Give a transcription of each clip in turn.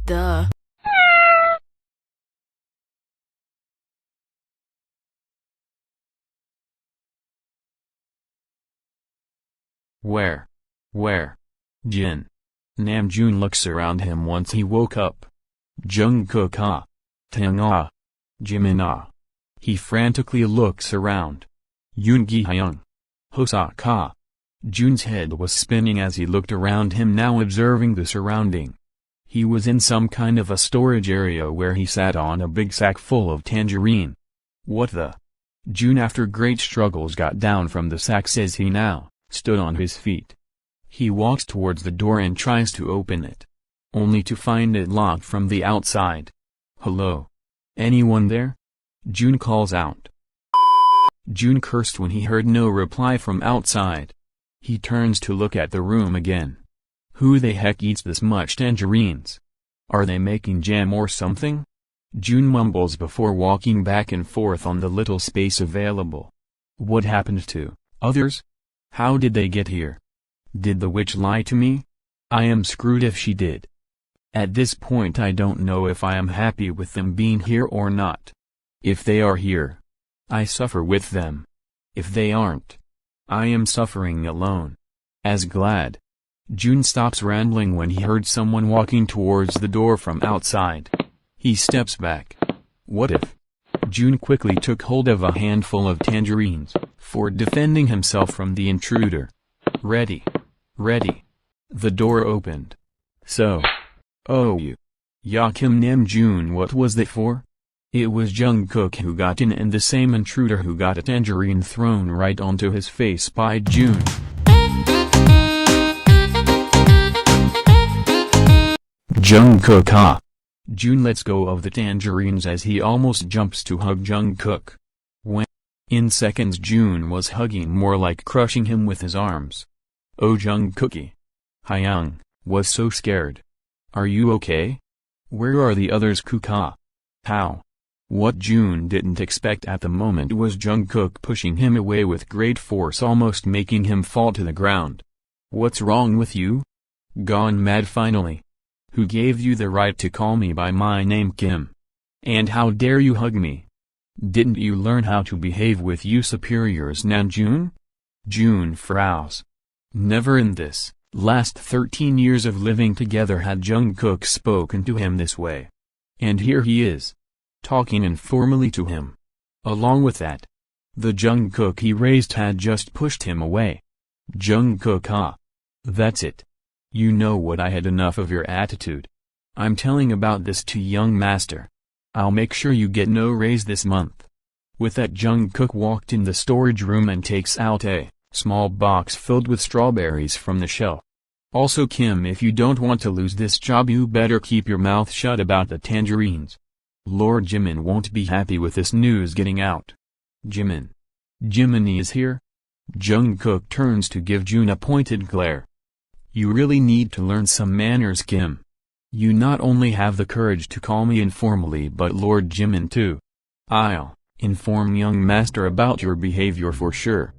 Duh. Where? Jin. Namjoon looks around him once he woke up. Jungkook ah. Taeyang ah. Jimin ah. He frantically looks around. Yoongi Hyung. Hoseok ah. Joon's head was spinning as he looked around him, now observing the surrounding. He was in some kind of a storage area where he sat on a big sack full of tangerine. What the? Joon, after great struggles, got down from the sack as he now stood on his feet. He walks towards the door and tries to open it, only to find it locked from the outside. Hello? Anyone there? Joon calls out. Joon cursed when he heard no reply from outside. He turns to look at the room again. Who the heck eats this much tangerines? Are they making jam or something? Joon mumbles before walking back and forth on the little space available. What happened to others? How did they get here? Did the witch lie to me? I am screwed if she did. At this point I don't know if I am happy with them being here or not. If they are here, I suffer with them. If they aren't, I am suffering alone. As glad. Joon stops rambling when he heard someone walking towards the door from outside. He steps back. What if? Joon quickly took hold of a handful of tangerines, for defending himself from the intruder. Ready. The door opened. So. Oh you. Yakim Namjoon, what was that for? It was Jungkook who got in, and the same intruder who got a tangerine thrown right onto his face by Joon. Jungkook ah. Joon lets go of the tangerines as he almost jumps to hug Jungkook. When in seconds Joon was hugging, more like crushing him with his arms. Oh Jungkookie. Hyung was so scared. Are you okay? Where are the others, Kuka? How? What Joon didn't expect at the moment was Jungkook pushing him away with great force, almost making him fall to the ground. What's wrong with you? Gone mad finally? Who gave you the right to call me by my name, Kim? And how dare you hug me? Didn't you learn how to behave with you superiors, Namjoon? Joon frowns. Never in this last 13 years of living together had Jungkook spoken to him this way. And here he is, talking informally to him. Along with that, the Jungkook he raised had just pushed him away. Jungkook ah. That's it. You know what, I had enough of your attitude. I'm telling about this to young master. I'll make sure you get no raise this month. With that, Jungkook walked in the storage room and takes out a small box filled with strawberries from the shelf. Also Kim, if you don't want to lose this job, you better keep your mouth shut about the tangerines. Lord Jimin won't be happy with this news getting out. Jimin is here? Jungkook turns to give Joon a pointed glare. You really need to learn some manners, Kim. You not only have the courage to call me informally but Lord Jimin too. I'll inform young master about your behavior for sure.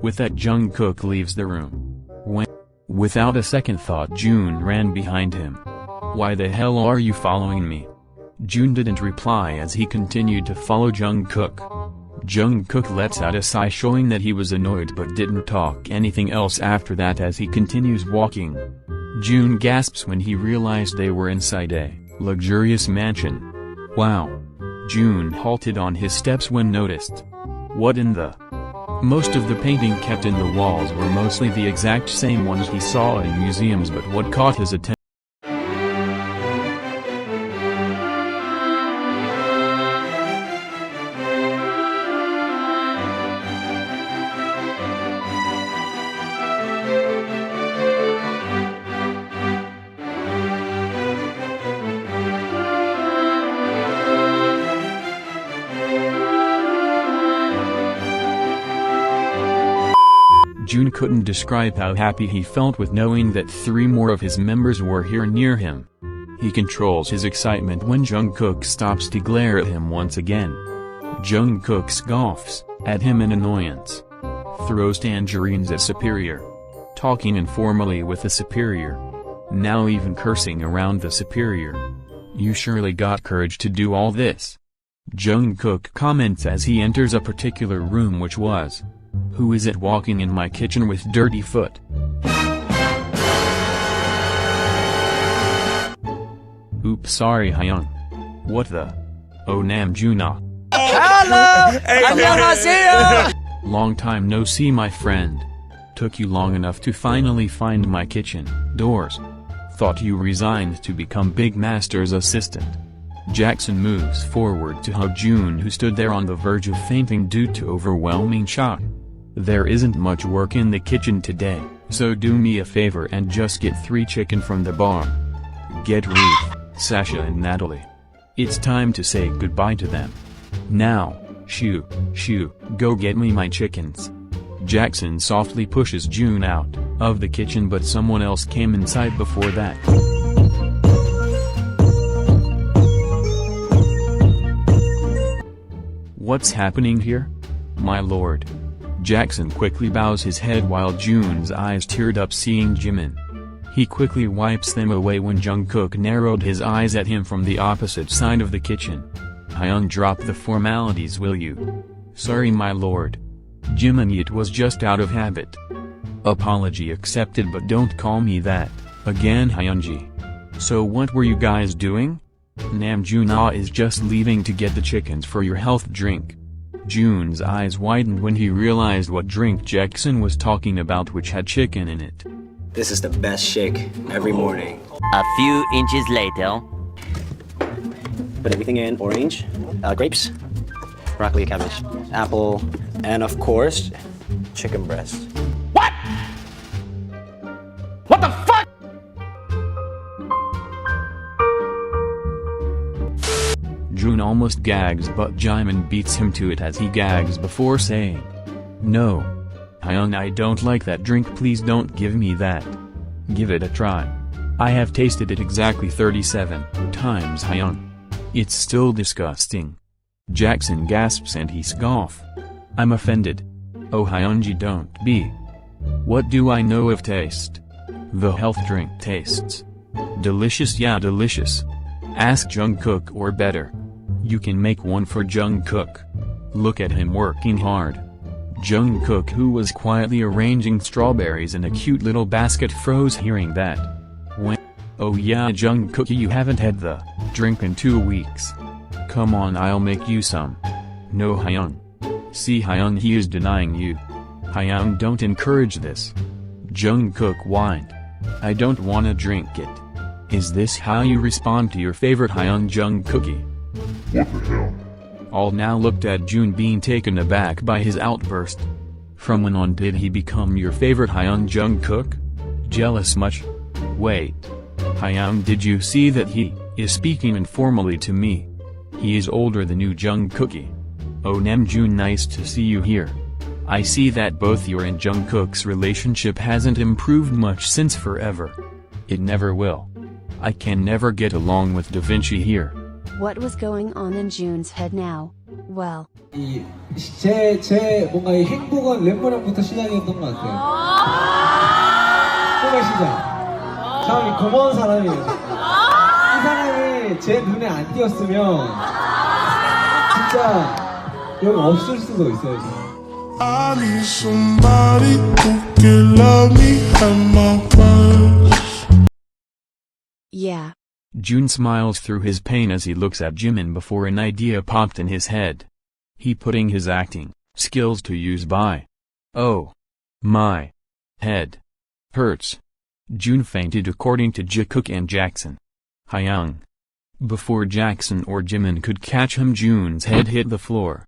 With that, Jungkook leaves the room. Without a second thought, Joon ran behind him. Why the hell are you following me? Joon didn't reply as he continued to follow Jungkook. Jungkook lets out a sigh, showing that he was annoyed, but didn't talk anything else after that as he continues walking. Joon gasps when he realized they were inside a luxurious mansion. Wow. Joon halted on his steps when noticed. What in the? Most of the painting kept in the walls were mostly the exact same ones he saw in museums, but what caught his attention Joon couldn't describe how happy he felt with knowing that 3 more of his members were here near him. He controls his excitement when Jungkook stops to glare at him once again. Jungkook scoffs at him in annoyance. Throws tangerines at Superior. Talking informally with the Superior. Now even cursing around the Superior. You surely got courage to do all this. Jungkook comments as he enters a particular room, which was, "Who is it walking in my kitchen with dirty foot?" Oops, sorry Hyun. What the? Oh Namjoon. Hello! 안녕하세요! Long time no see, my friend. Took you long enough to finally find my kitchen doors. Thought you resigned to become Big Master's assistant. Jackson moves forward to hug Joon, who stood there on the verge of fainting due to overwhelming shock. There isn't much work in the kitchen today, so do me a favor and just get 3 chicken from the barn. Get Ruth, Sasha and Natalie. It's time to say goodbye to them. Now, shoo, go get me my chickens. Jackson softly pushes Joon out of the kitchen, but someone else came inside before that. What's happening here? My lord. Jackson quickly bows his head while Joon's eyes teared up seeing Jimin. He quickly wipes them away when Jungkook narrowed his eyes at him from the opposite side of the kitchen. Hyun, drop the formalities, will you? Sorry my lord. Jimin, it was just out of habit. Apology accepted, but don't call me that again, Hyunji. So what were you guys doing? Namjoon is just leaving to get the chickens for your health drink. Joon's eyes widened when he realized what drink Jackson was talking about, which had chicken in it. This is the best shake every morning. A few inches later. Put everything in: orange, grapes, broccoli, cabbage, apple, and of course, chicken breast. What? What the fuck? Joon almost gags, but Jimin beats him to it as he gags before saying, "No. Hyun, I don't like that drink, please don't give me that. Give it a try. I have tasted it exactly 37 times, Hyun. It's still disgusting." Jackson gasps and he scoffs. I'm offended. Oh Hyunji, don't be. What do I know of taste? The health drink tastes delicious, yeah delicious. Ask Jungkook, or better, you can make one for Jungkook. Look at him working hard. Jungkook, who was quietly arranging strawberries in a cute little basket, froze hearing that. When, oh yeah Jungkook, you haven't had the drink in 2 weeks. Come on, I'll make you some. No Hyun. See Hyun, he is denying you. Hyun, don't encourage this. Jungkook whined. I don't wanna drink it. Is this how you respond to your favorite Hyun, Jungkookie? What the hell? All now looked at Joon, being taken aback by his outburst. From when on did he become your favorite Hyun, Jungkook? Jealous much? Wait. Hyun, did you see that he is speaking informally to me? He is older than you, Jungkookie. Oh Namjoon, nice to see you here. I see that both your and Jungkook's relationship hasn't improved much since forever. It never will. I can never get along with Da Vinci here. What was going on in Joon's head now? Well, 제 뭔가 이 행복은 랩무랑부터 시작이었던 것 같아요. 꿈의 시작. 참 고마운 사람이에요. 이 사람이 제 눈에 안 띄었으면 진짜 여기 없을 수도 있어요. 지금. I need somebody who can love me at my worst. yeah. Joon smiles through his pain as he looks at Jimin before an idea popped in his head. He putting his acting skills to use by. Oh. My. Head. Hurts. Joon fainted according to Jungkook and Jackson. Hyun. Before Jackson or Jimin could catch him, Joon's head hit the floor.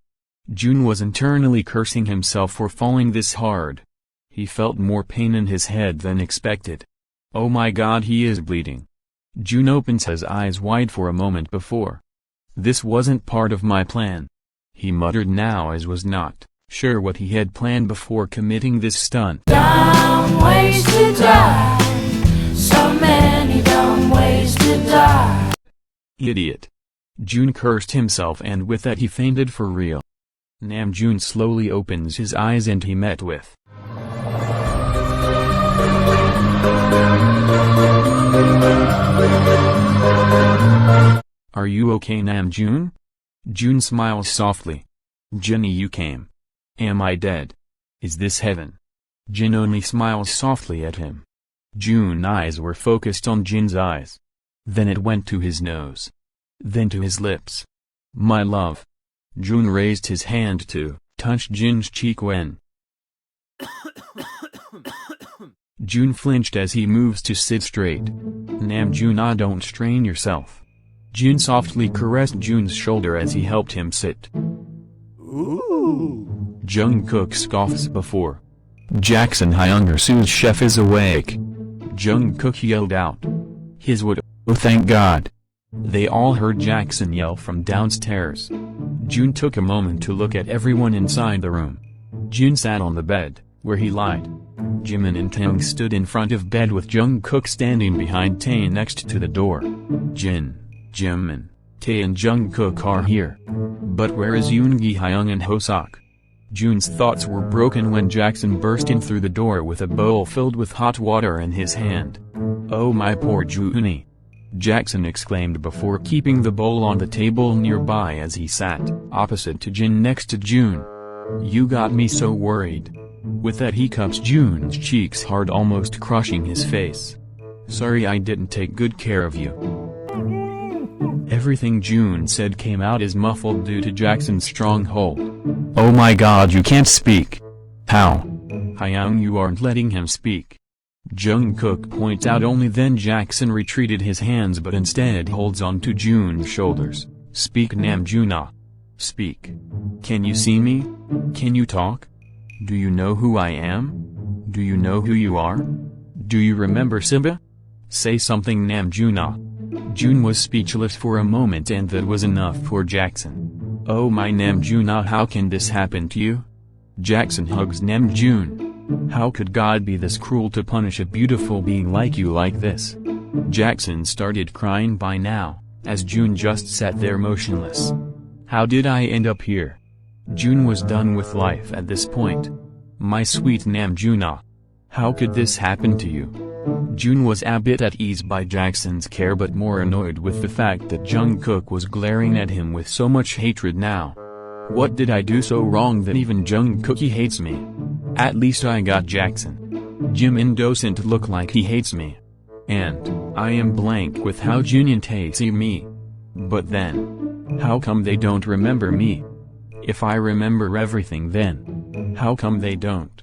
Joon was internally cursing himself for falling this hard. He felt more pain in his head than expected. Oh my god, he is bleeding. Joon opens his eyes wide for a moment before. This wasn't part of my plan. He muttered now, as was not sure what he had planned before committing this stunt. Dumb ways to die. So many dumb ways to die. Idiot. Joon cursed himself, and with that he fainted for real. Namjoon slowly opens his eyes and he met with Are you okay, Namjoon? Joon smiles softly. Jinny, you came. Am I dead? Is this heaven? Jin only smiles softly at him. Joon's eyes were focused on Jin's eyes. Then it went to his nose. Then to his lips. My love. Joon raised his hand to touch Jin's cheek when Joon flinched as he moves to sit straight. Namjoon, don't strain yourself. Jin softly caressed Joon's shoulder as he helped him sit. Ooh. Jungkook scoffs before Jackson Hyunger Su's chef is awake. Jungkook yelled out. His would, oh thank God. They all heard Jackson yell from downstairs. Joon took a moment to look at everyone inside the room. Jin sat on the bed, where he lied. Jimin and Taeyang stood in front of bed with Jungkook standing behind Tae next to the door. Jin, Jimin, Tae and Jungkook are here. But where is Yoongi, Hyung and Hoseok? Joon's thoughts were broken when Jackson burst in through the door with a bowl filled with hot water in his hand. Oh my poor Joonie! Jackson exclaimed before keeping the bowl on the table nearby as he sat opposite to Jin next to Joon. You got me so worried. With that he cups Joon's cheeks hard, almost crushing his face. Sorry I didn't take good care of you. Everything Joon said came out as muffled due to Jackson's strong hold. Oh my God, you can't speak. How? Hyung, you aren't letting him speak. Jungkook points out. Only then Jackson retreated his hands but instead holds on to Joon's shoulders. Speak, Namjoon. Speak. Can you see me? Can you talk? Do you know who I am? Do you know who you are? Do you remember Simba? Say something, Namjoon. Joon was speechless for a moment, and that was enough for Jackson. Oh my Namjoon, how can this happen to you? Jackson hugs Namjoon. How could God be this cruel to punish a beautiful being like you like this? Jackson started crying by now, as Joon just sat there motionless. How did I end up here? Joon was done with life at this point. My sweet Namjoon. How could this happen to you? Joon was a bit at ease by Jackson's care but more annoyed with the fact that Jungkook was glaring at him with so much hatred now. What did I do so wrong that even Jungkook hates me? At least I got Jackson. Jimin doesn't look like he hates me. And I am blank with how Jun and Tae see me. But then, how come they don't remember me? If I remember everything, then how come they don't?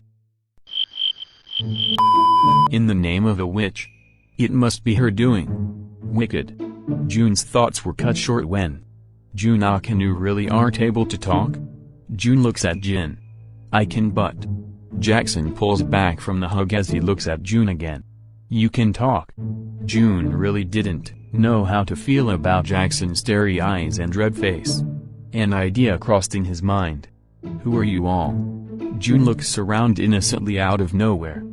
In the name of a witch. It must be her doing. Wicked. Joon's thoughts were cut short when Joon, can you really aren't able to talk? Joon looks at Jin. I can, but Jackson pulls back from the hug as he looks at Joon again. You can talk. Joon really didn't know how to feel about Jackson's starry eyes and red face. An idea crossed in his mind. Who are you all? Joon looks around innocently out of nowhere.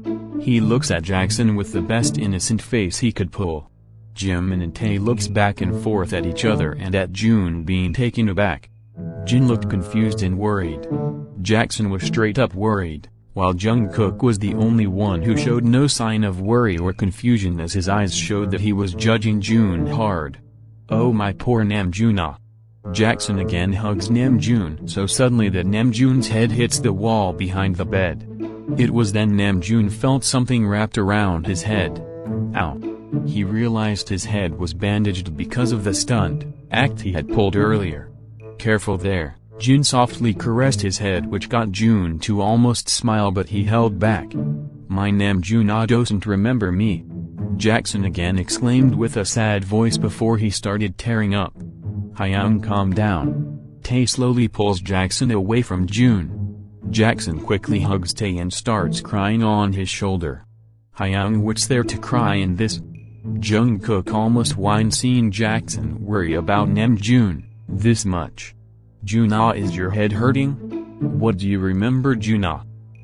He looks at Jackson with the best innocent face he could pull. Jimin and Tae looks back and forth at each other and at Joon being taken aback. Jin looked confused and worried. Jackson was straight up worried, while Jungkook was the only one who showed no sign of worry or confusion as his eyes showed that he was judging Joon hard. Oh my poor Namjoon. Jackson again hugs Namjoon so suddenly that Namjoon's head hits the wall behind the bed. It was then Namjoon felt something wrapped around his head. Ow. He realized his head was bandaged because of the stunt act he had pulled earlier. Careful there, Jin softly caressed his head, which got Joon to almost smile, but he held back. My Namjoon doesn't remember me. Jackson again exclaimed with a sad voice before he started tearing up. Hyung, calm down. Tae slowly pulls Jackson away from Joon. Jackson quickly hugs Tae and starts crying on his shoulder. Hyung, what's there to cry in this? Jungkook almost whined seeing Jackson worry about Namjoon this much. Joon, is your head hurting? What do you remember, Joon?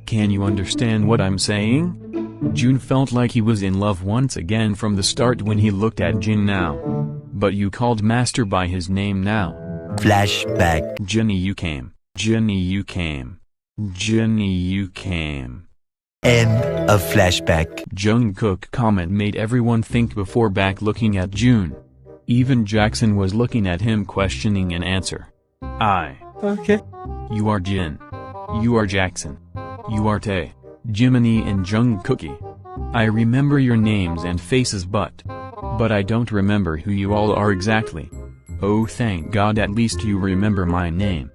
Can you understand what I'm saying? Joon felt like he was in love once again from the start when he looked at Jin now. But you called Master by his name now. Flashback. Jinny, you came. Jinny, you came. Jinny, you came. End of flashback. Jungkook comment made everyone think before back looking at Joon. Even Jackson was looking at him questioning an answer. Okay. You are Jin. You are Jackson. You are Tae, Jiminy and Jungkookie. I remember your names and faces but I don't remember who you all are exactly. Oh thank God at least you remember my name.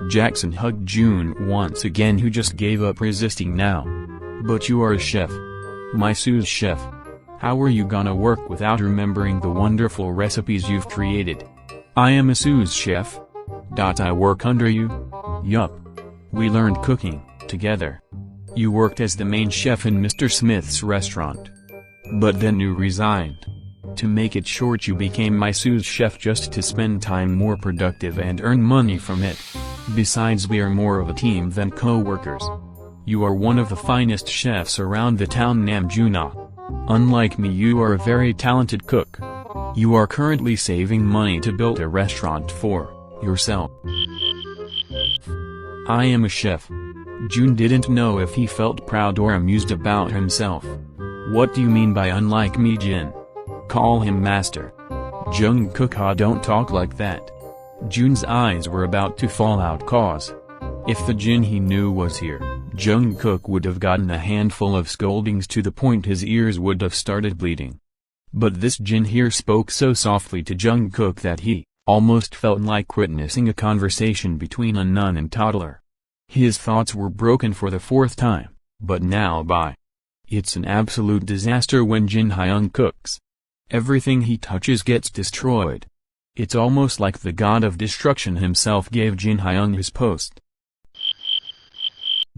Jackson hugged Joon once again, who just gave up resisting now. But you are a chef. My sous chef. How are you gonna work without remembering the wonderful recipes you've created? I am a sous chef. I work under you? Yup. We learned cooking, together. You worked as the main chef in Mr. Smith's restaurant. But then you resigned. To make it short, you became my sous chef just to spend time more productive and earn money from it. Besides, we are more of a team than co-workers. You are one of the finest chefs around the town, Namjoon. Unlike me, you are a very talented cook. You are currently saving money to build a restaurant for yourself. I am a chef. Joon didn't know if he felt proud or amused about himself. What do you mean by unlike me, Jin? Call him master. Jungkook, don't talk like that. Joon's eyes were about to fall out cause if the Jin he knew was here, Jungkook would have gotten a handful of scoldings to the point his ears would have started bleeding. But this Jin here spoke so softly to Jungkook that he almost felt like witnessing a conversation between a nun and toddler. His thoughts were broken for the fourth time, but now by. It's an absolute disaster when Jin Hyung cooks. Everything he touches gets destroyed. It's almost like the god of destruction himself gave Jin Hyung his post.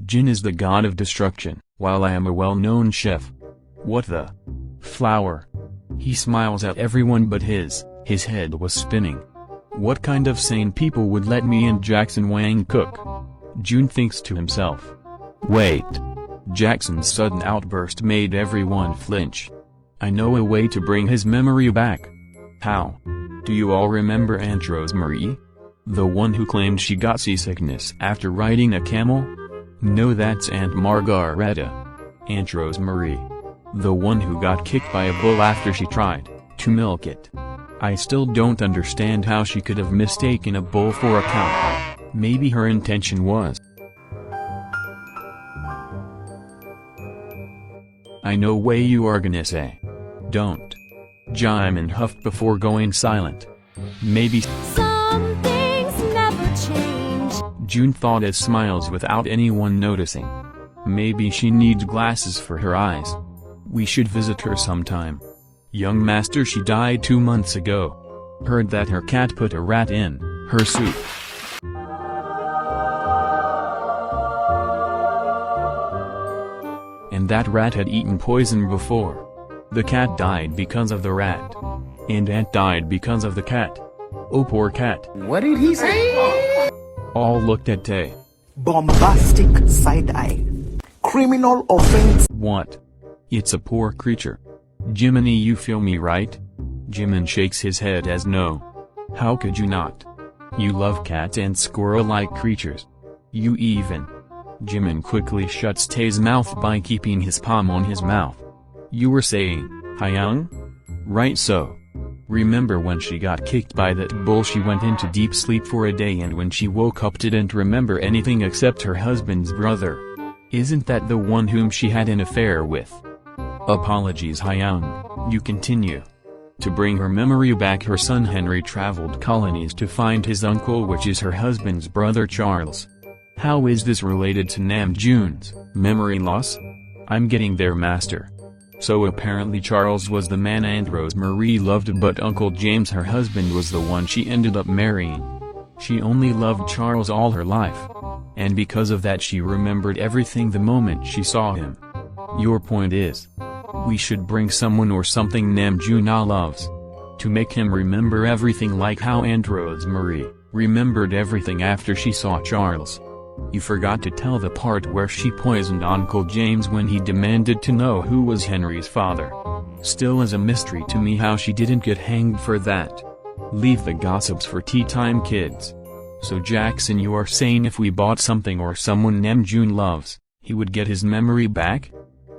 Jin is the god of destruction, while I am a well-known chef. What the? Flower. He smiles at everyone but his head was spinning. What kind of sane people would let me and Jackson Wang cook? Joon thinks to himself. Wait. Jackson's sudden outburst made everyone flinch. I know a way to bring his memory back. How? Do you all remember Aunt Rosemary? The one who claimed she got seasickness after riding a camel? No, that's Aunt Margareta. Aunt Rosemary. The one who got kicked by a bull after she tried to milk it. I still don't understand how she could have mistaken a bull for a cow. Maybe her intention was. I know way you are gonna say. Don't. Jimin huffed before going silent. Maybe Some things never change. Joon thought as smiles without anyone noticing. Maybe she needs glasses for her eyes. We should visit her sometime. Young master, she died 2 months ago. Heard that her cat put a rat in her soup. And that rat had eaten poison before. The cat died because of the rat. And Aunt died because of the cat. Oh, poor cat. What did he say? All looked at Tae. Bombastic side-eye. Criminal offense. What? It's a poor creature. Jiminy, you feel me, right? Jimin shakes his head as no. How could you not? You love cats and squirrel-like creatures. You even. Jimin quickly shuts Tae's mouth by keeping his palm on his mouth. You were saying, Hyung? Right, so. Remember when she got kicked by that bull, she went into deep sleep for a day, and when she woke up didn't remember anything except her husband's brother. Isn't that the one whom she had an affair with? Apologies, Hyung. You continue. To bring her memory back, her son Henry traveled colonies to find his uncle, which is her husband's brother Charles. How is this related to Namjoon's memory loss? I'm getting there, master. So apparently Charles was the man Aunt Rosemary loved, but Uncle James, her husband, was the one she ended up marrying. She only loved Charles all her life. And because of that she remembered everything the moment she saw him. Your point is, we should bring someone or something Namjoon loves. To make him remember everything, like how Aunt Rosemary remembered everything after she saw Charles. You forgot to tell the part where she poisoned Uncle James when he demanded to know who was Henry's father. Still is a mystery to me how she didn't get hanged for that. Leave the gossips for tea time, kids. So Jackson, you are saying if we bought something or someone Namjoon loves, he would get his memory back?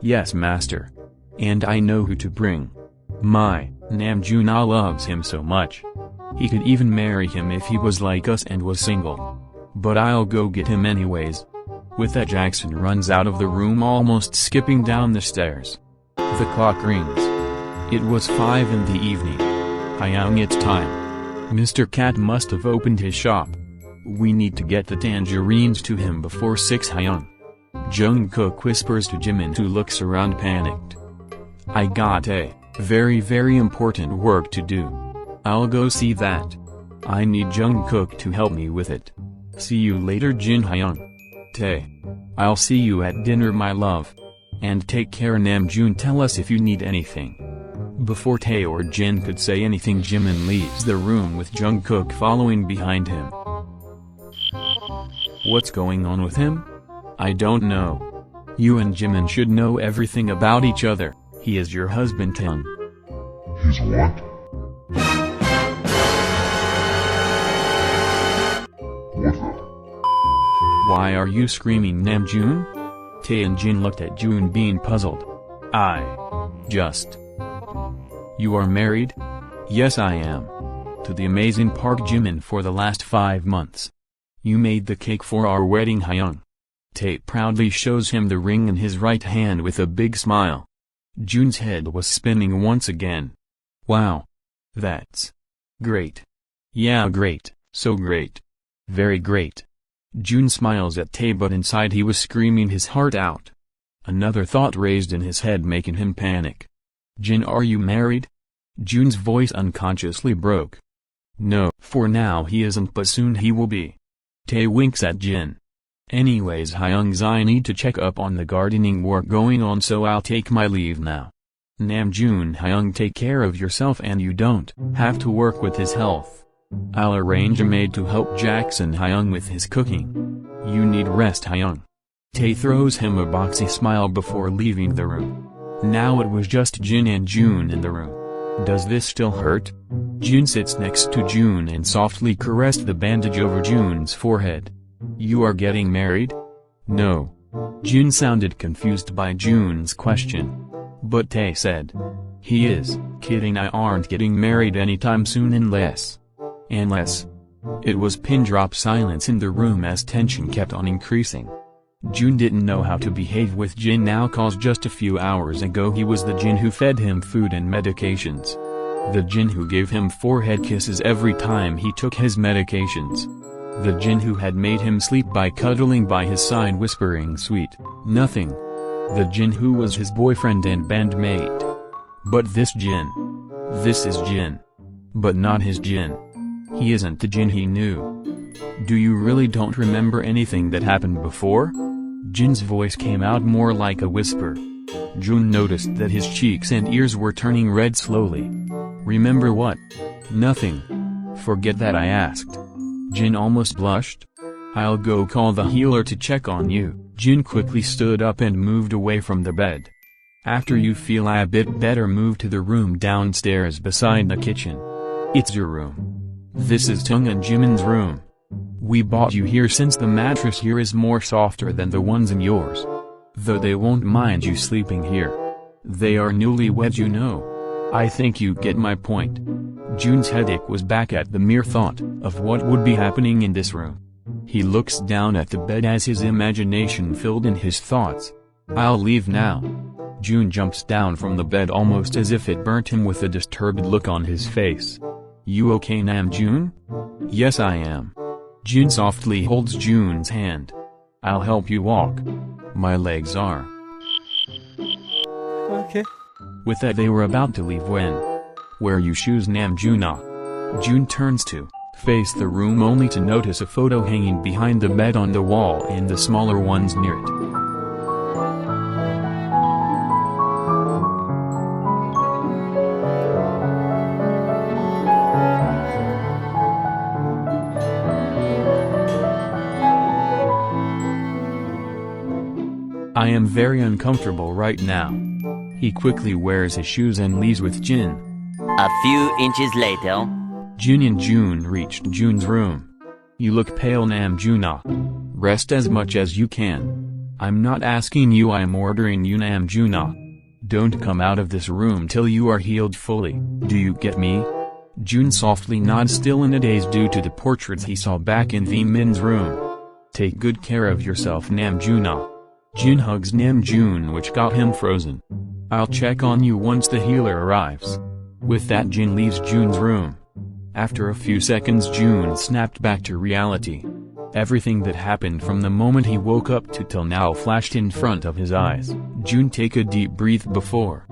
Yes, master. And I know who to bring. Namjoon loves him so much. He could even marry him if he was like us and was single. But I'll go get him anyways. With that, Jackson runs out of the room, almost skipping down the stairs. The clock rings. It was 5 in the evening. Hyung, it's time. Mr. Cat must have opened his shop. We need to get the tangerines to him before 6. Hyung. Jungkook whispers to Jimin, who looks around panicked. I got a very important work to do. I'll go see that. I need Jungkook to help me with it. See you later, Jin. Hyung. Tae. I'll see you at dinner, my love. And take care, Namjoon. Tell us if you need anything. Before Tae or Jin could say anything, Jimin leaves the room with Jungkook following behind him. What's going on with him? I don't know. You and Jimin should know everything about each other. He is your husband, Tae. He's what? What the? Why are you screaming, Namjoon? Tae and Jin looked at Joon, being puzzled. You are married? Yes, I am. To the amazing Park Jimin for the last 5 months. You made the cake for our wedding, Hyung. Tae proudly shows him the ring in his right hand with a big smile. Joon's head was spinning once again. Wow. That's great. Yeah, great, so great. Very great. Joon smiles at Tae, but inside he was screaming his heart out. Another thought raised in his head, making him panic. Jin, are you married? Joon's voice unconsciously broke. No, for now he isn't, but soon he will be. Tae winks at Jin. Anyways, Hyung's, I need to check up on the gardening work going on, so I'll take my leave now. Namjoon, Hyung, take care of yourself and you don't have to work with his health. I'll arrange a maid to help Jackson Hyung with his cooking. You need rest, Hyung. Tae throws him a boxy smile before leaving the room. Now it was just Jin and Joon in the room. Does this still hurt? Jin sits next to Joon and softly caressed the bandage over Joon's forehead. You are getting married? No. Jin sounded confused by Joon's question. But Tae said. He is kidding, I aren't getting married anytime soon unless. It was pin-drop silence in the room as tension kept on increasing. Joon didn't know how to behave with Jin now, cause just a few hours ago he was the Jin who fed him food and medications. The Jin who gave him forehead kisses every time he took his medications. The Jin who had made him sleep by cuddling by his side whispering sweet nothing. The Jin who was his boyfriend and bandmate. But this is Jin. But not his Jin. He isn't the Jin he knew. Do you really don't remember anything that happened before? Jin's voice came out more like a whisper. Joon noticed that his cheeks and ears were turning red slowly. Remember what? Nothing. Forget that, I asked. Jin almost blushed. I'll go call the healer to check on you. Jin quickly stood up and moved away from the bed. After you feel a bit better, move to the room downstairs beside the kitchen. It's your room. This is Tung and Jimin's room. We bought you here since the mattress here is more softer than the ones in yours. Though they won't mind you sleeping here. They are newlyweds, you know. I think you get my point. Joon's headache was back at the mere thought of what would be happening in this room. He looks down at the bed as his imagination filled in his thoughts. I'll leave now. Joon jumps down from the bed almost as if it burnt him, with a disturbed look on his face. You okay, Namjoon? Yes, I am. Jin softly holds Joon's hand. I'll help you walk. My legs are. Okay. With that, they were about to leave when. Wear your shoes, Namjoon. Joon turns to face the room only to notice a photo hanging behind the bed on the wall and the smaller ones near it. I am very uncomfortable right now. He quickly wears his shoes and leaves with Jin. A few inches later. Jin and Joon reached Joon's room. You look pale, Namjoon. Rest as much as you can. I'm not asking you, I am ordering you, Namjoon. Don't come out of this room till you are healed fully, do you get me? Joon softly nods, still in a daze due to the portraits he saw back in the men's room. Take good care of yourself, Namjoon. Joon hugs Namjoon, which got him frozen. I'll check on you once the healer arrives. With that, Jin leaves Joon's room. After a few seconds, Joon snapped back to reality. Everything that happened from the moment he woke up to till now flashed in front of his eyes. Joon, take a deep breath before.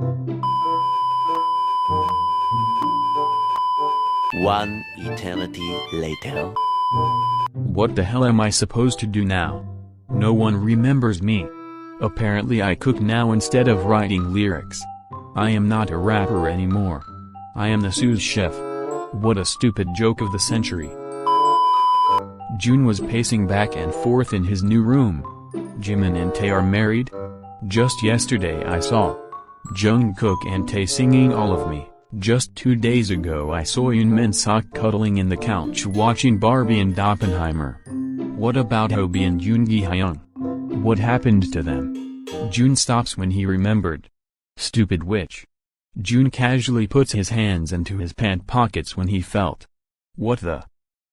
One eternity later. What the hell am I supposed to do now? No one remembers me. Apparently I cook now instead of writing lyrics. I am not a rapper anymore. I am the sous chef. What a stupid joke of the century. Joon was pacing back and forth in his new room. Jimin and Tae are married? Just yesterday I saw Jungkook and Tae singing All of Me. Just 2 days ago I saw Yoon Sok cuddling in the couch watching Barbie and Oppenheimer. What about Hobi and Yoon Gi-hyung? What happened to them? Joon stops when he remembered. Stupid witch. Joon casually puts his hands into his pant pockets when he felt. What the?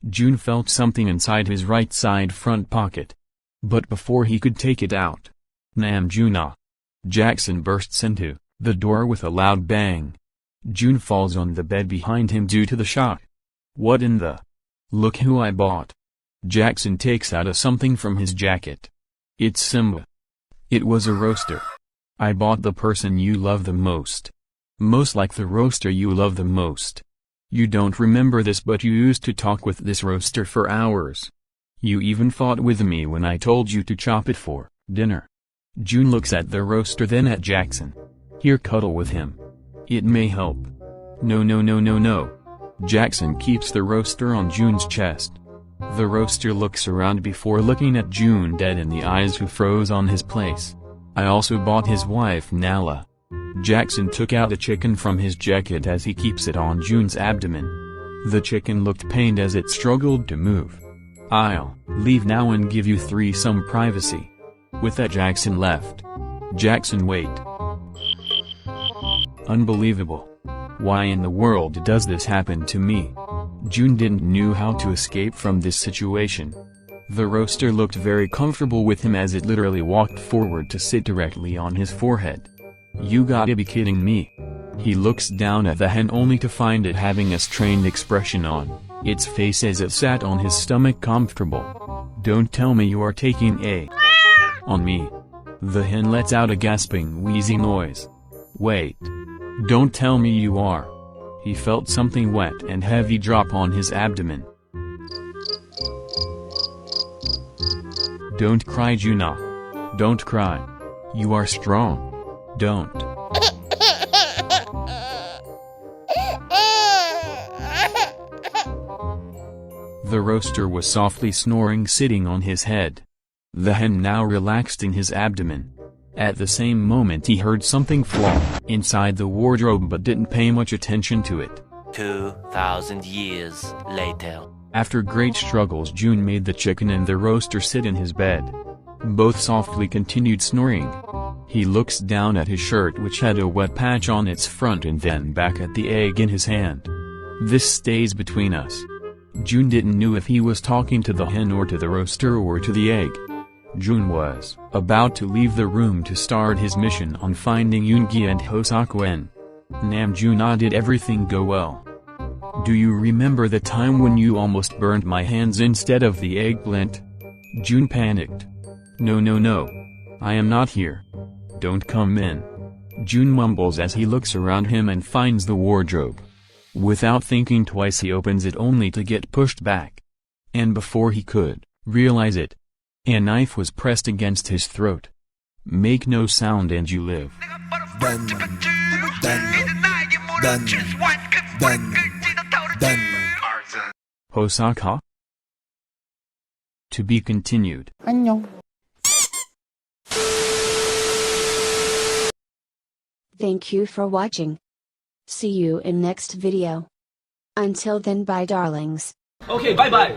Joon felt something inside his right side front pocket. But before he could take it out, Namjoon, Jackson bursts into the door with a loud bang. Joon falls on the bed behind him due to the shock. What in the? Look who I bought. Jackson takes out something from his jacket. It's Simba. It was a roaster. I bought the person you love the most. Most like the roaster you love the most. You don't remember this, but you used to talk with this roaster for hours. You even fought with me when I told you to chop it for dinner. Joon looks at the roaster, then at Jackson. Here, cuddle with him. It may help. No. Jackson keeps the roaster on Joon's chest. The roaster looks around before looking at Joon dead in the eyes, who froze on his place. I also bought his wife Nala. Jackson took out a chicken from his jacket as he keeps it on Joon's abdomen. The chicken looked pained as it struggled to move. I'll leave now and give you 3 some privacy. With that, Jackson left. Jackson, wait. Unbelievable. Why in the world does this happen to me? Joon didn't know how to escape from this situation. The roaster looked very comfortable with him as it literally walked forward to sit directly on his forehead. You gotta be kidding me. He looks down at the hen only to find it having a strained expression on its face as it sat on his stomach comfortable. Don't tell me you are taking a on me. The hen lets out a gasping, wheezy noise. Wait. Don't tell me you are. He felt something wet and heavy drop on his abdomen. Don't cry, Joon. Don't cry. You are strong. Don't. The roaster was softly snoring, sitting on his head. The hen now relaxed in his abdomen. At the same moment he heard something fall inside the wardrobe but didn't pay much attention to it. 2,000 years later. After great struggles, Joon made the chicken and the roaster sit in his bed. Both softly continued snoring. He looks down at his shirt, which had a wet patch on its front, and then back at the egg in his hand. This stays between us. Joon didn't know if he was talking to the hen or to the roaster or to the egg. Joon was about to leave the room to start his mission on finding Yoongi and Hoseok. Namjoon, did everything go well? Do you remember the time when you almost burned my hands instead of the eggplant? Joon panicked. No. I am not here. Don't come in. Joon mumbles as he looks around him and finds the wardrobe. Without thinking twice he opens it only to get pushed back. And before he could realize it, a knife was pressed against his throat. Make no sound and you live. Hoseok? To be continued. Thank you for watching. See you in next video. Until then, bye darlings. Okay, bye bye.